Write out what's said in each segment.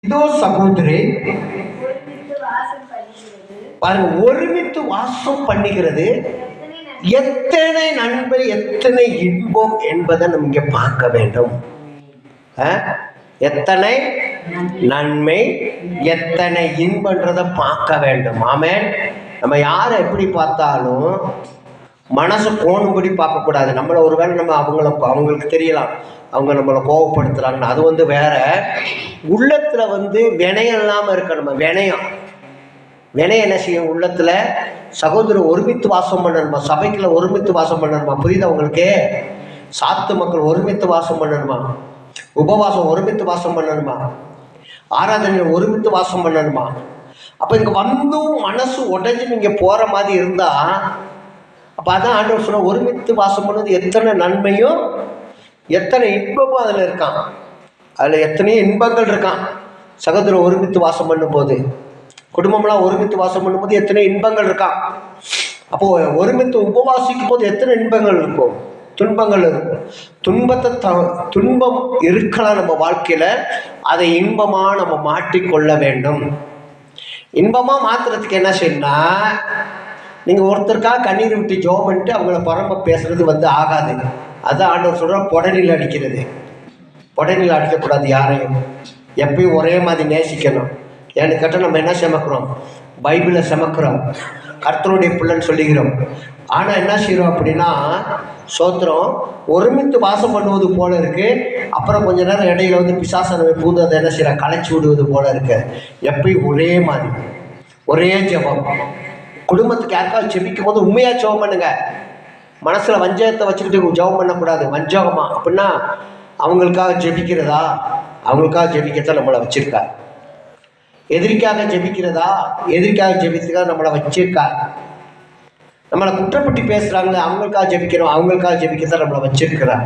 இதோ சகோதரி பாருங்க, ஒருமித்து வாசம் பண்ணுகிறது எத்தனை நன்மை எத்தனை இன்பம் என்பதை நம்ம இங்க பார்க்க வேண்டும். எத்தனை நன்மை எத்தனை இன்பன்றதை பார்க்க வேண்டும். ஆமென். நம்ம யாரை எப்படி பார்த்தாலும் மனசை கோணும்படி பார்க்கக்கூடாது. நம்மளை ஒருவேளை நம்ம அவங்களுக்கு தெரியலாம் அவங்க நம்மளை கோவப்படுத்துறாங்கன்னு, அது வேற. உள்ளத்துல வினயம் இல்லாமல் இருக்க நம்ம வினயம் என்ன செய்யும்? உள்ளத்துல சகோதரர் ஒருமித்து வாசம் பண்ணணுமா, சபைக்குள்ள ஒருமித்து வாசம் பண்ணணுமா? புரியுதா உங்களுக்கு? சாத்து மக்கள் ஒருமித்து வாசம் பண்ணணுமா, உபவாசம் ஒருமித்து வாசம் பண்ணணுமா, ஆராதனையில் ஒருமித்து வாசம் பண்ணணுமா? அப்ப இங்க மனசு உடைஞ்சு நீங்க போற மாதிரி இருந்தா, அப்ப அதான் ஆண்டவர் சொன்ன, ஒருமித்து வாசம் பண்ணது எத்தனை நன்மையும் எத்தனை இன்பமும் அதுல இருக்கான். அதுல எத்தனையோ இன்பங்கள் இருக்கான். சகோதரர் ஒருமித்து வாசம் பண்ணும்போது, குடும்பம்லாம் ஒருமித்து வாசம் பண்ணும்போது எத்தனை இன்பங்கள் இருக்கான். அப்போ ஒருமித்து உபவாசிக்கும் போது எத்தனை இன்பங்கள் இருக்கும், துன்பங்கள் இருக்கும். துன்பம் இருக்கலாம் நம்ம வாழ்க்கையில, அதை இன்பமா நம்ம மாற்றிக்கொள்ள வேண்டும். இன்பமா மாத்துறதுக்கு என்ன செய்யணும்னா, நீங்க ஒருத்தருக்காக கண்ணீர் விட்டு ஜோம் பண்ணிட்டு அவங்கள பரம்ப பேசுறது ஆகாது. அதான் ஆண்டவர் சொல்ற, பொடனில் அடிக்கிறது. பொடனில் அடிக்கக்கூடாது யாரையும். எப்பயும் ஒரே மாதிரி நேசிக்கணும். ஏன்னு கேட்டால் நம்ம என்ன சமைக்கிறோம்? பைபிளை சமைக்கிறோம், கர்த்தருடைய பிள்ளைன்னு சொல்லிக்கிறோம். ஆனால் என்ன செய்கிறோம் அப்படின்னா, சோத்திரம் ஒருமித்து வாசம் பண்ணுவது போல இருக்கு. அப்புறம் கொஞ்ச நேரம் இடையில பிசாசனவை பூந்து அதை என்ன செய்யற களைச்சி விடுவது போல இருக்கு. எப்பயும் ஒரே மாதிரி ஒரே ஜெபம். குடும்பத்துக்கு யாருக்காவது ஜெபிக்கும் போது உண்மையா ஜெபம் பண்ணுங்க. மனசுல வஞ்சகத்தை வச்சுக்கிட்டு ஜெபம் பண்ணக்கூடாது. வஞ்சகமா அப்படின்னா அவங்களுக்காக ஜெபிக்கிறதா? அவங்களுக்காக ஜெபிக்கத்தான் நம்மளை வச்சிருக்கா. எதிரிக்காக ஜெபிக்கிறதா? எதிரிக்காக ஜெபிக்கிறதா நம்மளை வச்சிருக்கா. நம்மளை குற்றப்பட்டு பேசுறாங்களே, அவங்களுக்காக ஜெபிக்கிறோம், அவங்களுக்காக ஜெபிக்கத்தான் நம்மளை வச்சிருக்கிறா.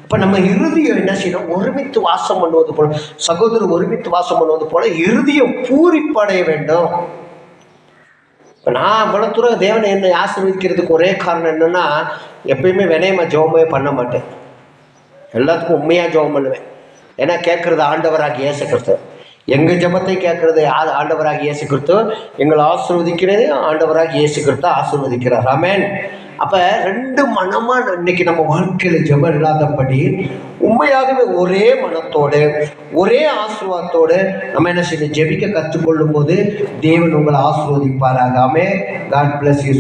இப்ப நம்ம இறுதியம் என்ன செய்யணும்? ஒருமித்து வாசம் பண்ணுவது போல, சகோதரர் ஒருமித்து வாசம் பண்ணுவது போல இறுதியம் பூரிப்படைய வேண்டும். இப்போ நான் அவ்வளோ தூரம் தேவனை என்னை ஆசீர்வதிக்கிறதுக்கு ஒரே காரணம் என்னன்னா, எப்பயுமே வினயமா ஜெபமே பண்ண மாட்டேன். எல்லாத்துக்கும் உண்மையாக ஜெபம் பண்ணுவேன். ஏன்னா கேட்கறது ஆண்டவராக இயேசு கிறிஸ்து. எங்கள் ஜெபத்தை கேட்கறது ஆண்டவராக இயேசு கிறிஸ்து. எங்களை ஆசீர்வதிக்கிறது ஆண்டவராக இயேசு கிறிஸ்து ஆசீர்வதிக்கிறார். ஆமென். அப்போ ரெண்டு மனமா இன்னைக்கு நம்ம வாழ்க்கையில் ஜெபம் இல்லாதபடி உண்மையாகவே ஒரே மனத்தோடு ஒரே ஆசீர்வாதத்தோடு நம்ம என்ன செய்ய ஜெபிக்க கற்றுக்கொள்ளும் போது தேவன் உங்களை ஆசீர்வதிப்பாராக. ஆமென். God bless you.